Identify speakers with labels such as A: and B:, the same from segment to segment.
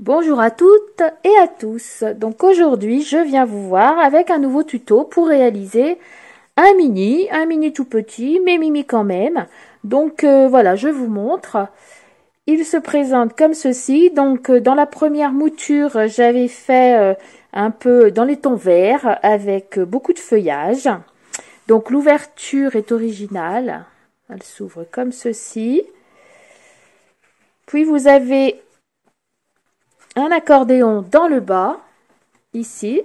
A: Bonjour à toutes et à tous. Donc aujourd'hui, je viens vous voir avec un nouveau tuto pour réaliser un mini tout petit, mais mimi quand même. Donc voilà, je vous montre. Il se présente comme ceci. Donc dans la première mouture, j'avais fait un peu dans les tons verts avec beaucoup de feuillage. Donc l'ouverture est originale. Elle s'ouvre comme ceci. Puis vous avez un accordéon dans le bas, ici.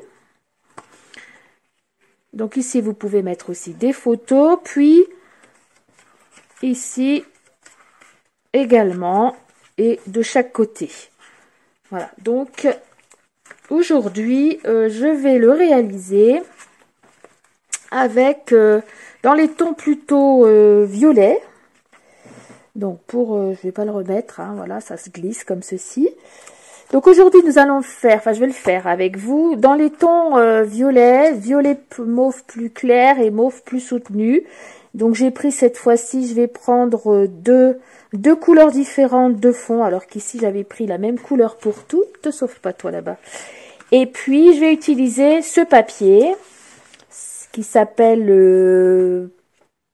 A: Donc ici, vous pouvez mettre aussi des photos. Puis ici également et de chaque côté. Voilà, donc aujourd'hui, je vais le réaliser avec dans les tons plutôt violets. Donc je vais pas le remettre, hein, voilà, ça se glisse comme ceci. Donc aujourd'hui, nous allons le faire, je vais le faire avec vous dans les tons violet mauve plus clair et mauve plus soutenu. Donc j'ai pris cette fois-ci, je vais prendre deux couleurs différentes de fond, alors qu'ici j'avais pris la même couleur pour toutes, sauf pas toi là-bas. Et puis je vais utiliser ce papier qui s'appelle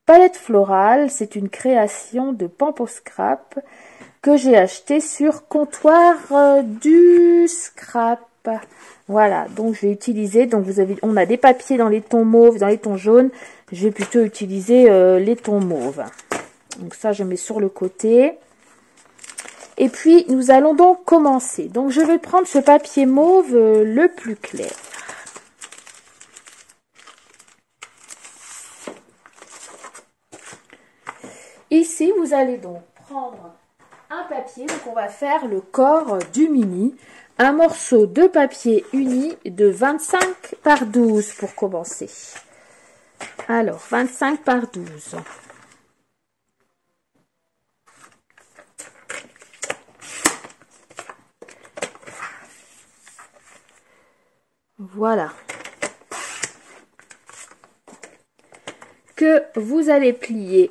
A: palette florale. C'est une création de Pampo Scrap que j'ai acheté sur comptoir du scrap. Voilà, donc je vais utiliser, donc on a des papiers dans les tons mauves, dans les tons jaunes. Je vais plutôt utiliser les tons mauves. Donc ça, je mets sur le côté. Et puis, nous allons donc commencer. Donc, je vais prendre ce papier mauve le plus clair. Ici, vous allez donc prendre un papier, donc on va faire le corps du mini, un morceau de papier uni de 25 par 12 pour commencer. Alors, 25 par 12. Voilà. Que vous allez plier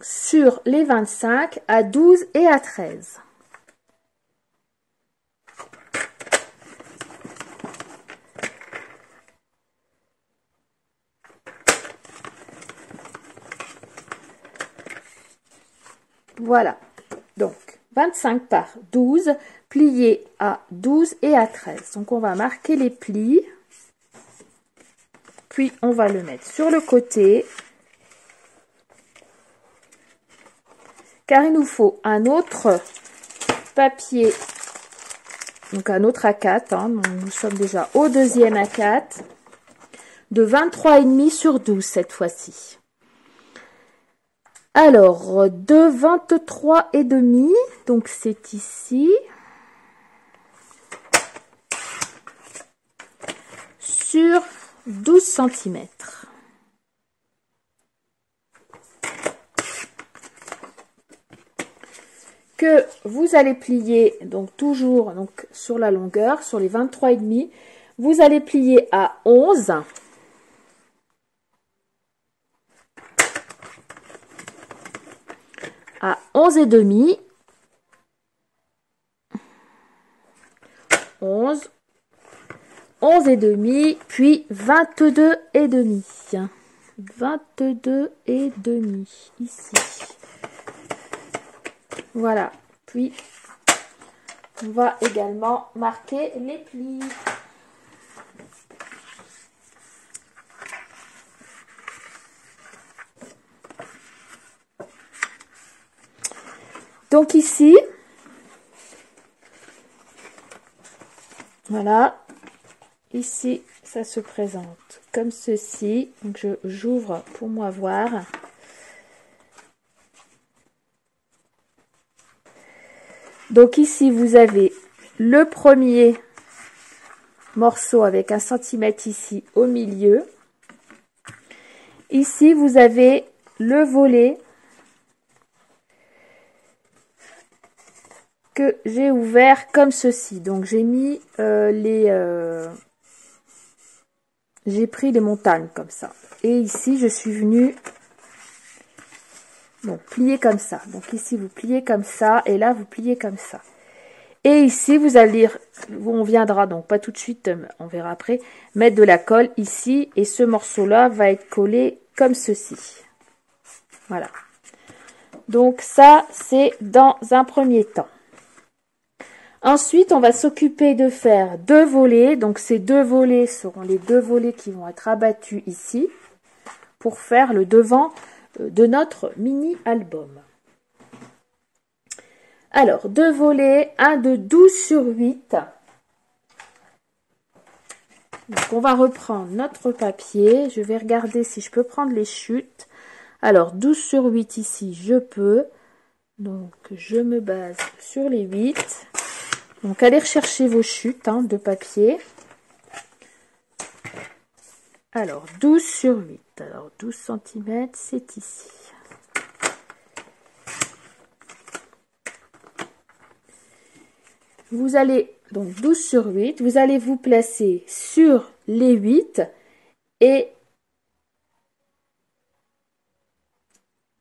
A: sur les 25 à 12 et à 13. Voilà, donc 25 par 12, pliés à 12 et à 13. Donc on va marquer les plis, puis on va le mettre sur le côté, car il nous faut un autre papier, donc un autre A4, hein, nous sommes déjà au deuxième A4, de 23,5 sur 12 cette fois-ci. Alors, de 23,5, donc c'est ici, sur 12 cm. Que vous allez plier, donc toujours donc, sur la longueur, sur les 23,5, vous allez plier à 11. À 11,5, 11, 11,5, puis 22,5, 22,5 ici. Voilà, puis on va également marquer les plis. Donc ici, voilà, ici ça se présente comme ceci. Donc j'ouvre pour moi voir. Donc ici vous avez le premier morceau avec 1 cm ici au milieu. Ici vous avez le volet que j'ai ouvert comme ceci. Donc j'ai mis j'ai pris les montagnes comme ça. Et ici je suis venue donc plier comme ça. Donc ici vous pliez comme ça et là vous pliez comme ça. Et ici, vous allez, on viendra, donc pas tout de suite, on verra après, mettre de la colle ici. Et ce morceau-là va être collé comme ceci. Voilà. Donc ça, c'est dans un premier temps. Ensuite, on va s'occuper de faire 2 volets. Donc ces 2 volets seront les 2 volets qui vont être abattus ici pour faire le devant de notre mini-album. Alors, 2 volets, un de 12 sur 8. Donc, on va reprendre notre papier. Je vais regarder si je peux prendre les chutes. Alors, 12 sur 8 ici, je peux. Donc, je me base sur les 8. Donc, allez rechercher vos chutes de papier. Alors, 12 sur 8. Alors, 12 cm, c'est ici. Vous allez, donc 12 sur 8, vous allez vous placer sur les 8 et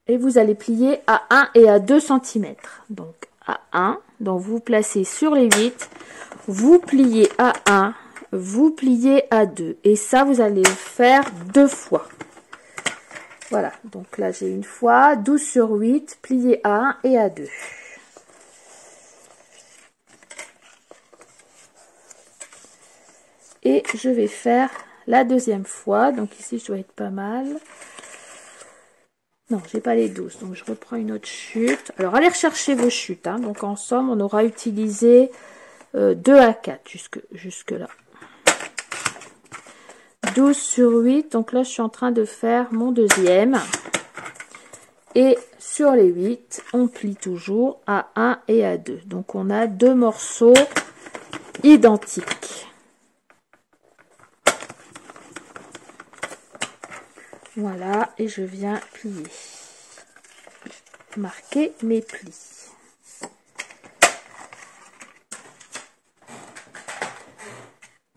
A: vous allez plier à 1 et à 2 cm. Donc, à 1, donc vous placez sur les 8, vous pliez à 1, vous pliez à 2. Et ça, vous allez le faire 2 fois. Voilà, donc là, j'ai une fois, 12 sur 8, plié à 1 et à 2. Et je vais faire la deuxième fois. Donc ici, je dois être pas mal. Non, j'ai pas les 12. Donc je reprends une autre chute. Alors, allez rechercher vos chutes. Donc en somme, on aura utilisé 2 à 4 jusque là. 12 sur 8. Donc là, je suis en train de faire mon deuxième. Et sur les 8, on plie toujours à 1 et à 2. Donc on a 2 morceaux identiques. Voilà, et je viens plier. Marquer mes plis.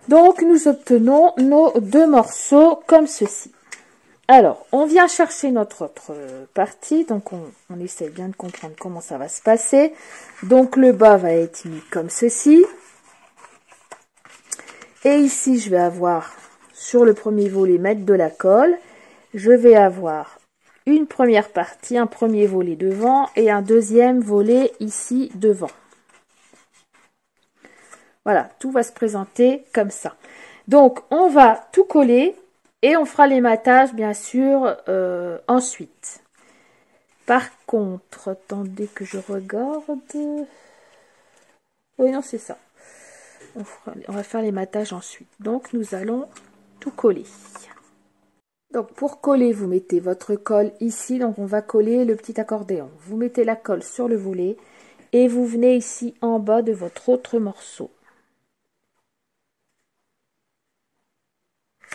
A: Donc, nous obtenons nos 2 morceaux comme ceci. Alors, on vient chercher notre autre partie. Donc, on essaie bien de comprendre comment ça va se passer. Donc, le bas va être mis comme ceci. Et ici, je vais avoir, sur le premier volet, mettre de la colle. Je vais avoir une première partie, un premier volet devant et un deuxième volet ici devant. Voilà, tout va se présenter comme ça. Donc, on va tout coller et on fera l'ématage, bien sûr, ensuite. Par contre, attendez que je regarde. Oui, non, c'est ça. On va faire l'ématage ensuite. Donc, nous allons tout coller. Donc, pour coller, vous mettez votre colle ici. Donc, on va coller le petit accordéon. Vous mettez la colle sur le volet et vous venez ici en bas de votre autre morceau.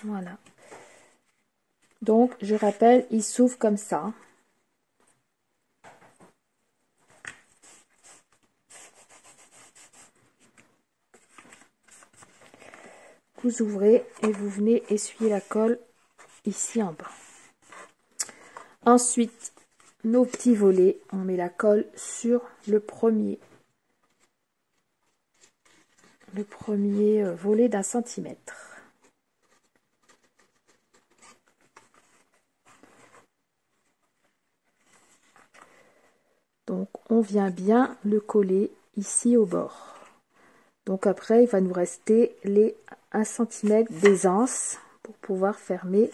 A: Voilà. Donc, je rappelle, il s'ouvre comme ça. Vous ouvrez et vous venez essuyer la colle ici en bas. Ensuite, nos petits volets, on met la colle sur le premier volet d'1 centimètre. Donc, on vient bien le coller ici au bord. Donc après, il va nous rester les 1 cm d'aisance pour pouvoir fermer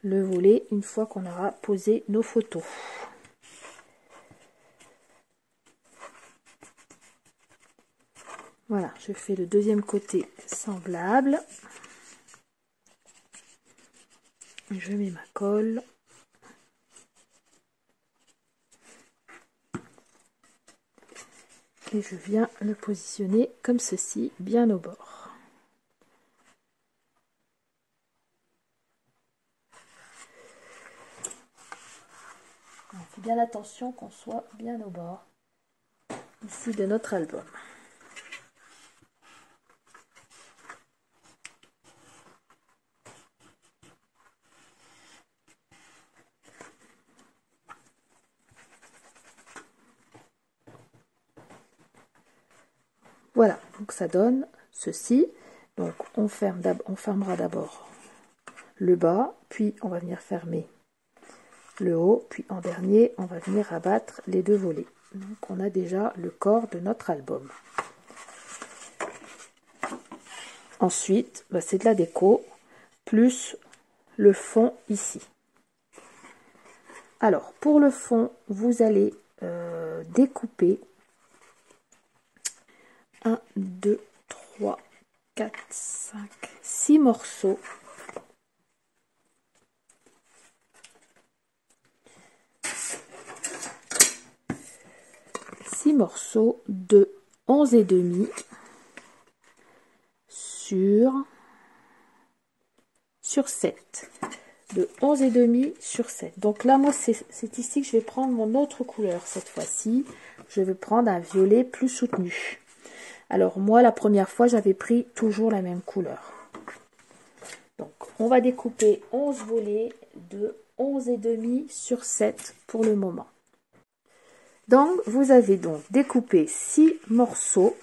A: le volet une fois qu'on aura posé nos photos. Voilà, je fais le deuxième côté semblable. Je mets ma colle. Et je viens le positionner comme ceci, bien au bord. On fait bien attention qu'on soit bien au bord ici de notre album. Voilà, donc ça donne ceci. Donc on fermera d'abord le bas, puis on va venir fermer le haut, puis en dernier on va venir abattre les deux volets. Donc on a déjà le corps de notre album. Ensuite, c'est de la déco, plus le fond ici. Alors, pour le fond, vous allez découper 1, 2, 3, 4, 5, 6 morceaux. Morceaux de 11,5 sur 7. De 11,5 sur 7. Donc là, moi, c'est ici que je vais prendre mon autre couleur cette fois-ci. Je vais prendre un violet plus soutenu. Alors moi, la première fois, j'avais pris toujours la même couleur. Donc, on va découper 11 volets de 11,5 sur 7 pour le moment. Donc, vous avez donc découpé 6 morceaux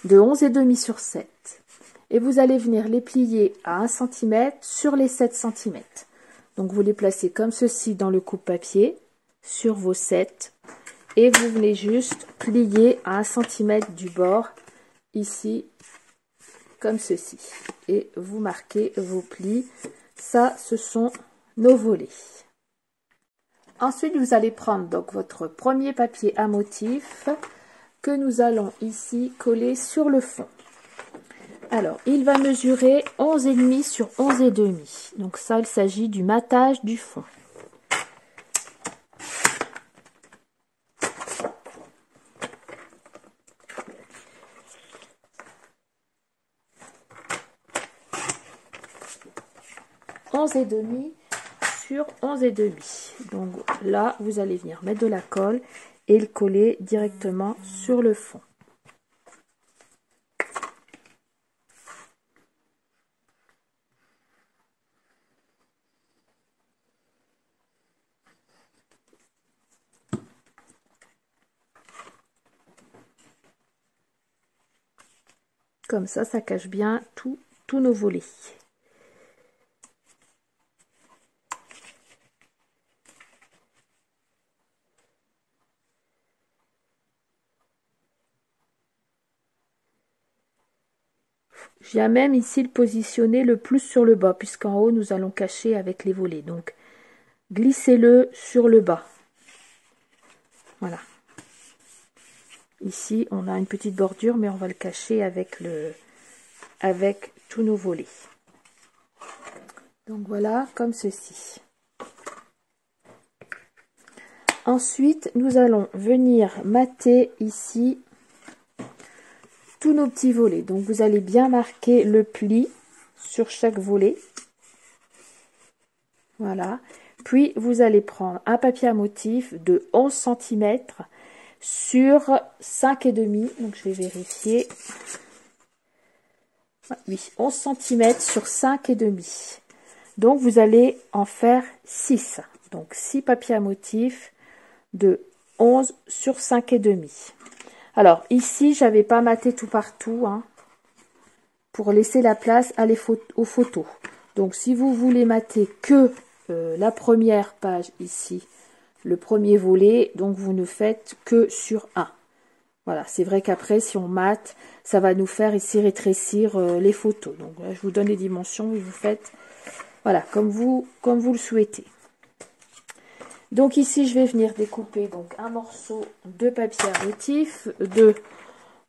A: de 11,5 sur 7. Et vous allez venir les plier à 1 cm sur les 7 cm. Donc, vous les placez comme ceci dans le coupe-papier sur vos 7. Et vous venez juste plier à 1 cm du bord, ici, comme ceci. Et vous marquez vos plis. Ça, ce sont nos volets. Ensuite, vous allez prendre donc votre premier papier à motif que nous allons ici coller sur le fond. Alors, il va mesurer 11,5 sur 11,5. Donc ça, il s'agit du matage du fond. Sur 11,5. Donc là, vous allez venir mettre de la colle et le coller directement sur le fond. Comme ça cache bien tous nos volets. J'ai même ici le positionner le plus sur le bas, puisqu'en haut, nous allons cacher avec les volets. Donc, glissez-le sur le bas. Voilà. Ici, on a une petite bordure, mais on va le cacher avec tous nos volets. Donc voilà, comme ceci. Ensuite, nous allons venir mater ici tous nos petits volets. Donc vous allez bien marquer le pli sur chaque volet. Voilà. Puis vous allez prendre un papier à motif de 11 cm sur 5,5. Donc je vais vérifier. Oui, 11 cm sur 5,5. Donc vous allez en faire 6. Donc 6 papiers à motif de 11 sur 5,5. Alors ici, j'avais pas maté tout partout pour laisser la place aux photos. Donc si vous voulez mater que la première page ici, le premier volet, donc vous ne faites que sur 1. Voilà, c'est vrai qu'après, si on mate, ça va nous faire ici rétrécir les photos. Donc là, je vous donne les dimensions et vous faites, voilà, comme vous le souhaitez. Donc ici, je vais venir découper donc un morceau de papier à motif de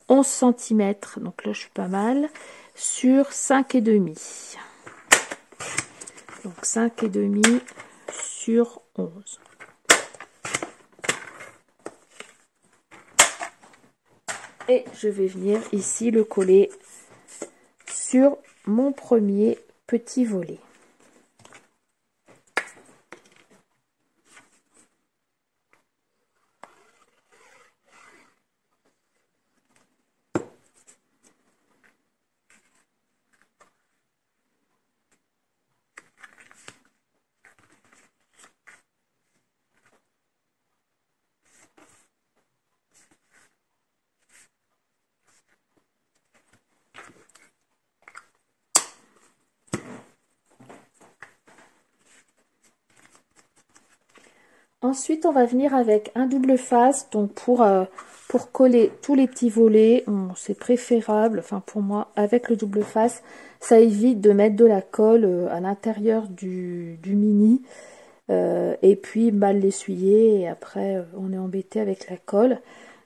A: 11 cm, donc là, je suis pas mal, sur 5,5. Donc 5,5 sur 11. Et je vais venir ici le coller sur mon premier petit volet. Ensuite, on va venir avec un double face, donc pour coller tous les petits volets, c'est préférable, enfin pour moi, avec le double face, ça évite de mettre de la colle à l'intérieur du mini, et puis mal l'essuyer, et après on est embêté avec la colle.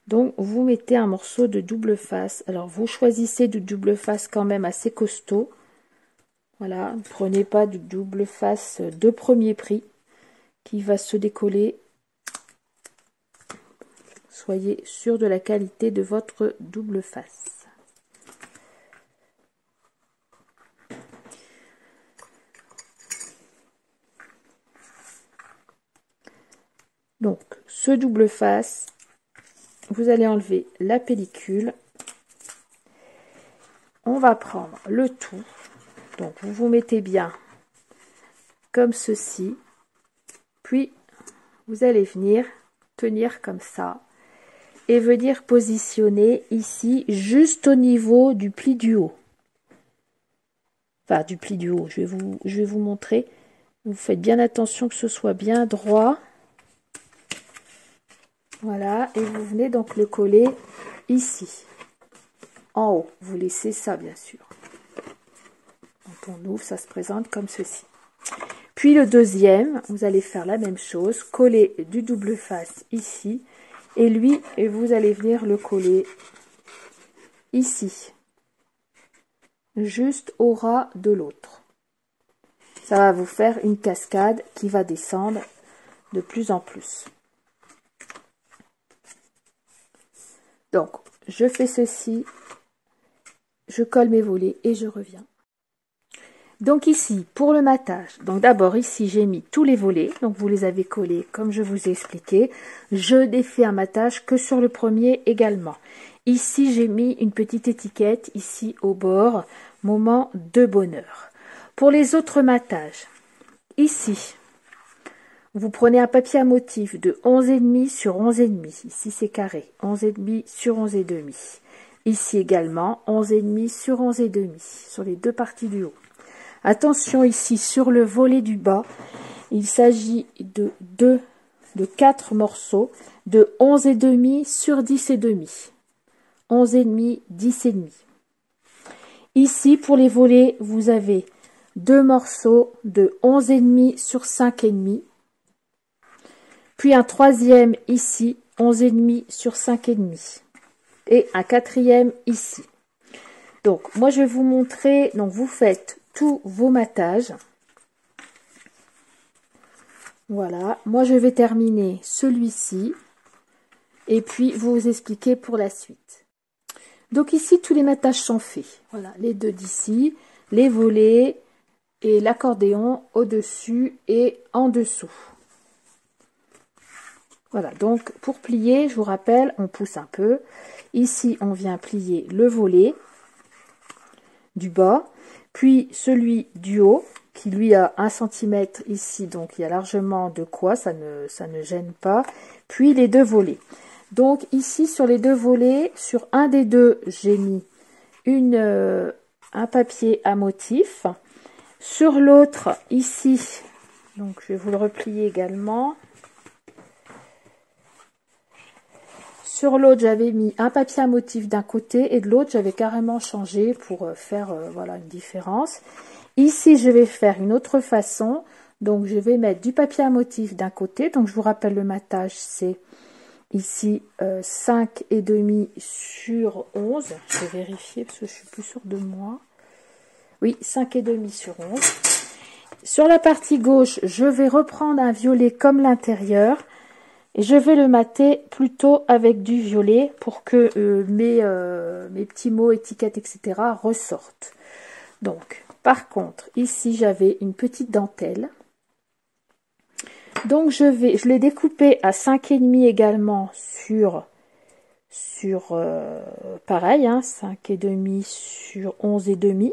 A: Donc vous mettez un morceau de double face, alors vous choisissez du double face quand même assez costaud, voilà, ne prenez pas du double face de premier prix, qui va se décoller. Soyez sûr de la qualité de votre double face. Donc, ce double face, vous allez enlever la pellicule. On va prendre le tout. Donc, vous vous mettez bien comme ceci. Puis, vous allez venir tenir comme ça. Et venir positionner ici, juste au niveau du pli du haut. Enfin, du pli du haut, je vais vous montrer. Vous faites bien attention que ce soit bien droit. Voilà, et vous venez donc le coller ici, en haut. Vous laissez ça, bien sûr. Quand on ouvre, ça se présente comme ceci. Puis le deuxième, vous allez faire la même chose, coller du double face ici, et lui, et vous allez venir le coller ici, juste au ras de l'autre. Ça va vous faire une cascade qui va descendre de plus en plus. Donc, je fais ceci, je colle mes volets et je reviens. Donc ici, pour le matage, donc d'abord ici, j'ai mis tous les volets, donc vous les avez collés comme je vous ai expliqué. Je n'ai fait un matage que sur le premier également. Ici, j'ai mis une petite étiquette, ici au bord, moment de bonheur. Pour les autres matages, ici, vous prenez un papier à motif de 11,5 sur 11,5. Ici, c'est carré. 11,5 sur 11,5. Ici également, 11,5 sur 11,5. Sur les deux parties du haut. Attention ici, sur le volet du bas, il s'agit de 4 morceaux de 11,5 sur 10,5. 11,5, 10,5. Ici, pour les volets, vous avez 2 morceaux de 11,5 sur 5,5. Puis un troisième ici, 11,5 sur 5,5. Et un quatrième ici. Donc, moi, je vais vous montrer. Donc, vous faites tous vos matages. Voilà. Moi, je vais terminer celui-ci. Et puis, vous expliquer pour la suite. Donc, ici, tous les matages sont faits. Voilà. Les deux d'ici, les volets et l'accordéon au-dessus et en dessous. Voilà, donc pour plier, je vous rappelle, on pousse un peu. Ici, on vient plier le volet du bas, puis celui du haut, qui lui a 1 cm ici, donc il y a largement de quoi, ça ne gêne pas. Puis les deux volets. Donc ici, sur les deux volets, sur un des deux, j'ai mis un papier à motif. Sur l'autre, ici, donc je vais vous le replier également. Sur l'autre, j'avais mis un papier à motif d'un côté et de l'autre, j'avais carrément changé pour faire voilà, une différence. Ici, je vais faire une autre façon. Donc, je vais mettre du papier à motif d'un côté. Donc, je vous rappelle, le matage, c'est ici 5,5 sur 11. Je vais vérifier parce que je suis plus sûre de moi. Oui, 5,5 sur 11. Sur la partie gauche, je vais reprendre un violet comme l'intérieur. Et je vais le mater plutôt avec du violet pour que mes petits mots, étiquettes, etc. ressortent. Donc, par contre, ici, j'avais une petite dentelle. Donc, je l'ai découpé à 5,5 également sur pareil, hein, 5,5 sur 11,5.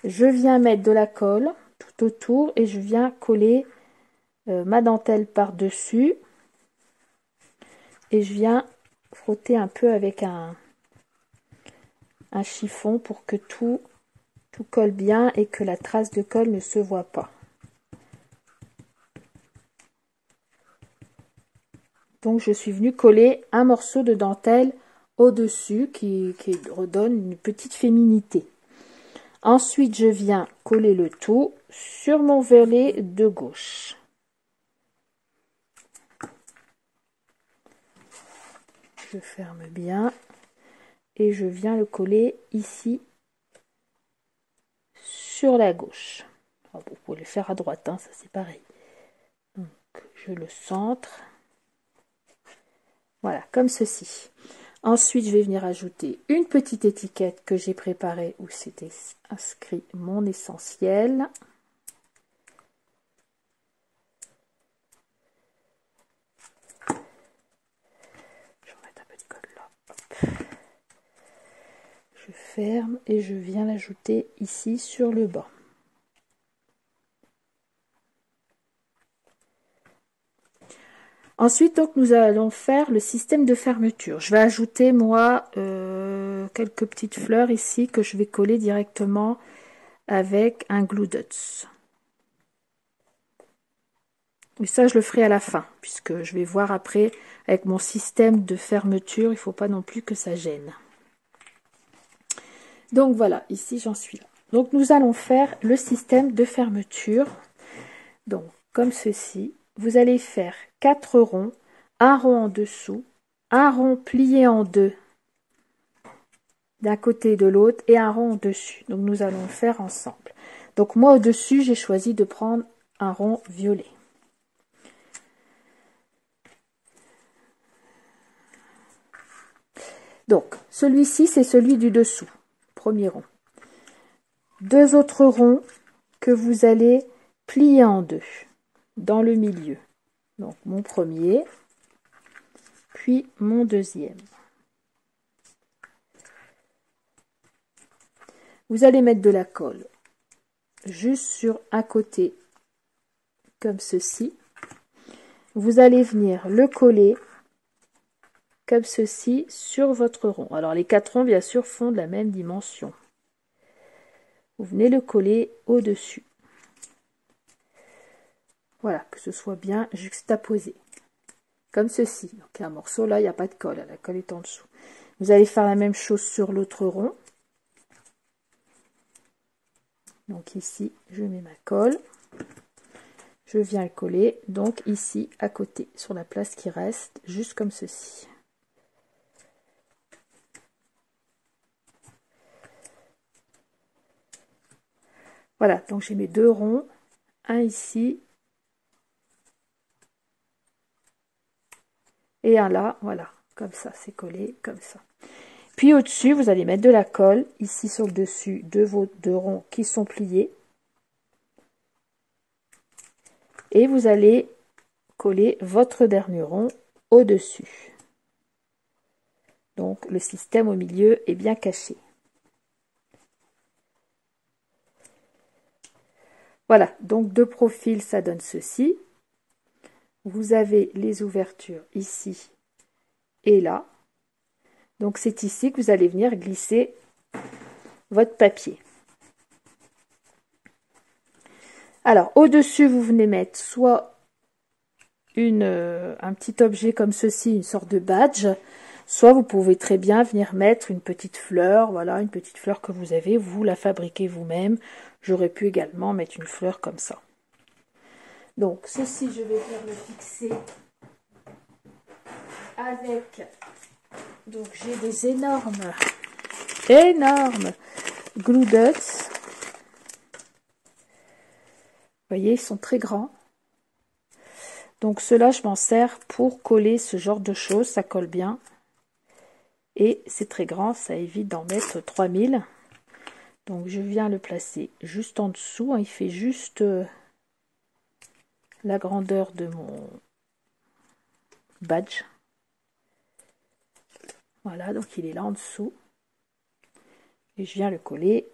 A: Je viens mettre de la colle tout autour et je viens coller ma dentelle par-dessus et je viens frotter un peu avec un chiffon pour que tout colle bien et que la trace de colle ne se voit pas. Donc je suis venue coller un morceau de dentelle au-dessus qui redonne une petite féminité. Ensuite, je viens coller le tout sur mon volet de gauche. Je ferme bien et je viens le coller ici sur la gauche. Alors, vous pouvez le faire à droite, hein, ça c'est pareil. Donc je le centre. Voilà, comme ceci. Ensuite, je vais venir ajouter une petite étiquette que j'ai préparée où c'était inscrit mon essentiel. Je vais remettre un peu de colle là. Hop. Je ferme et je viens l'ajouter ici sur le bas. Ensuite, donc, nous allons faire le système de fermeture. Je vais ajouter, moi, quelques petites fleurs ici que je vais coller directement avec un glue dots. Et ça, je le ferai à la fin, puisque je vais voir après, avec mon système de fermeture, il ne faut pas non plus que ça gêne. Donc voilà, ici, j'en suis là. Donc, nous allons faire le système de fermeture. Donc, comme ceci. Vous allez faire 4 ronds, un rond en dessous, un rond plié en deux d'un côté et de l'autre et un rond au-dessus. Donc nous allons le faire ensemble. Donc moi au-dessus, j'ai choisi de prendre un rond violet. Donc celui-ci, c'est celui du dessous, premier rond. Deux autres ronds que vous allez plier en deux dans le milieu. Donc mon premier, puis mon deuxième. Vous allez mettre de la colle juste sur un côté comme ceci. Vous allez venir le coller comme ceci sur votre rond. Alors les 4 ronds bien sûr font de la même dimension. Vous venez le coller au-dessus. Voilà, que ce soit bien juxtaposé. Comme ceci. Donc un morceau là, il n'y a pas de colle, la colle est en dessous. Vous allez faire la même chose sur l'autre rond. Donc ici, je mets ma colle. Je viens le coller, donc ici, à côté, sur la place qui reste, juste comme ceci. Voilà, donc j'ai mes 2 ronds, un ici, et un là, voilà, comme ça, c'est collé, comme ça. Puis au-dessus, vous allez mettre de la colle, ici sur le dessus de vos 2 ronds qui sont pliés. Et vous allez coller votre dernier rond au-dessus. Donc le système au milieu est bien caché. Voilà, donc de profil, ça donne ceci. Vous avez les ouvertures ici et là. Donc c'est ici que vous allez venir glisser votre papier. Alors au-dessus, vous venez mettre soit un petit objet comme ceci, une sorte de badge, soit vous pouvez très bien venir mettre une petite fleur, voilà, une petite fleur que vous avez, vous la fabriquez vous-même. J'aurais pu également mettre une fleur comme ça. Donc ceci, je vais venir le fixer avec, donc j'ai des énormes glue dots. Vous voyez, ils sont très grands. Donc ceux-là, je m'en sers pour coller ce genre de choses, ça colle bien. Et c'est très grand, ça évite d'en mettre 3000. Donc je viens le placer juste en dessous, hein, il fait juste la grandeur de mon badge. Voilà, donc il est là en dessous. Et je viens le coller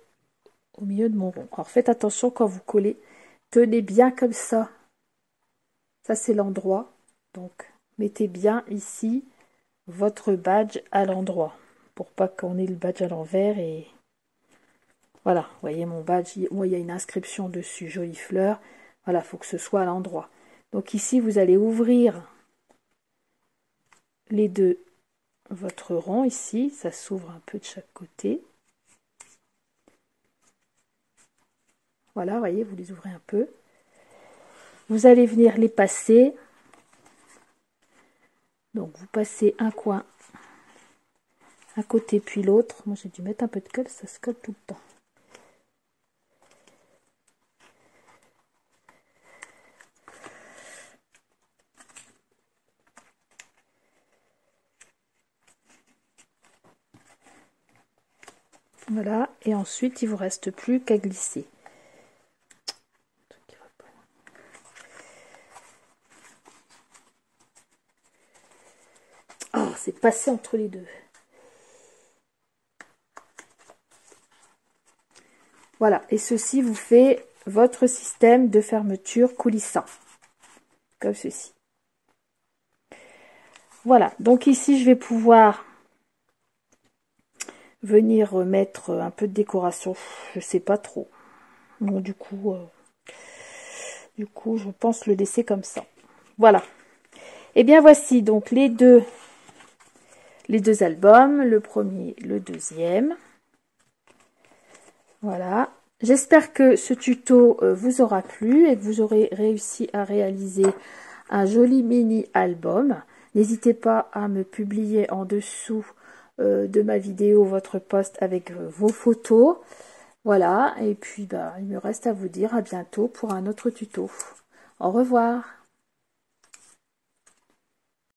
A: au milieu de mon rond. Alors faites attention quand vous collez, tenez bien comme ça. Ça c'est l'endroit. Donc mettez bien ici votre badge à l'endroit. Pour pas qu'on ait le badge à l'envers et... Voilà, vous voyez mon badge, moi il y a une inscription dessus, jolie fleur. Voilà, il faut que ce soit à l'endroit. Donc ici, vous allez ouvrir les deux, votre rond ici, ça s'ouvre un peu de chaque côté. Voilà, vous voyez, vous les ouvrez un peu. Vous allez venir les passer. Donc, vous passez un coin, un côté puis l'autre. Moi, j'ai dû mettre un peu de colle, ça se colle tout le temps. Voilà, et ensuite, il vous reste plus qu'à glisser. Oh, c'est passé entre les deux. Voilà, et ceci vous fait votre système de fermeture coulissant. Comme ceci. Voilà, donc ici, je vais pouvoir venir mettre un peu de décoration. Je sais pas trop. Bon, du coup, je pense le laisser comme ça. Voilà. Et bien, voici donc les deux albums, le premier, le deuxième. Voilà. J'espère que ce tuto vous aura plu et que vous aurez réussi à réaliser un joli mini album. N'hésitez pas à me publier en dessous de ma vidéo votre post avec vos photos. Voilà, et puis bah, il me reste à vous dire à bientôt pour un autre tuto. Au revoir.